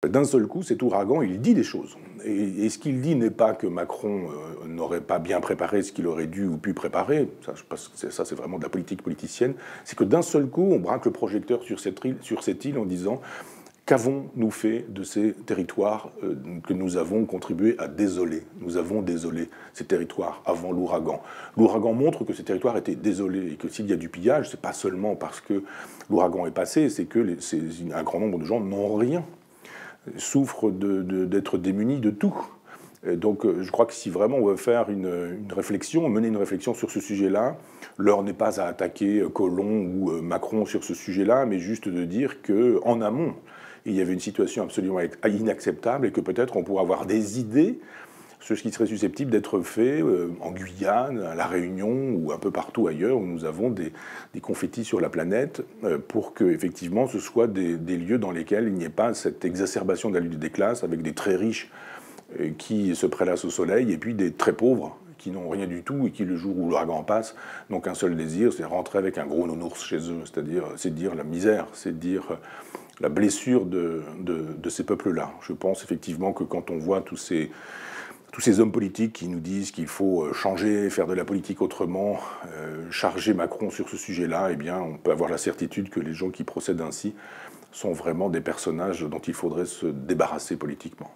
D'un seul coup, cet ouragan, il dit des choses. Et ce qu'il dit n'est pas que Macron n'aurait pas bien préparé ce qu'il aurait dû ou pu préparer, ça, je pense que ça c'est vraiment de la politique politicienne, c'est que d'un seul coup, on braque le projecteur sur cette île en disant qu'avons-nous fait de ces territoires que nous avons contribué à désoler. Nous avons désolé ces territoires avant l'ouragan. L'ouragan montre que ces territoires étaient désolés et que s'il y a du pillage, c'est pas seulement parce que l'ouragan est passé, c'est que un grand nombre de gens n'ont rien, souffrent d'être démunis de tout. Et donc je crois que si vraiment on veut faire une réflexion, mener une réflexion sur ce sujet-là, l'heure n'est pas à attaquer Collomb ou Macron sur ce sujet-là, mais juste de dire qu'en amont, il y avait une situation absolument inacceptable et que peut-être on pourrait avoir des idées sur ce qui serait susceptible d'être fait en Guyane, à La Réunion ou un peu partout ailleurs où nous avons des confettis sur la planète pour que effectivement ce soit des lieux dans lesquels il n'y ait pas cette exacerbation de la lutte des classes avec des très riches qui se prélassent au soleil et puis des très pauvres qui n'ont rien du tout et qui, le jour où l'ouragan passe, n'ont qu'un seul désir, c'est rentrer avec un gros nounours chez eux. C'est dire la misère, c'est dire la blessure de ces peuples-là. Je pense effectivement que quand on voit tous ces hommes politiques qui nous disent qu'il faut changer, faire de la politique autrement, charger Macron sur ce sujet-là, eh bien, on peut avoir la certitude que les gens qui procèdent ainsi sont vraiment des personnages dont il faudrait se débarrasser politiquement.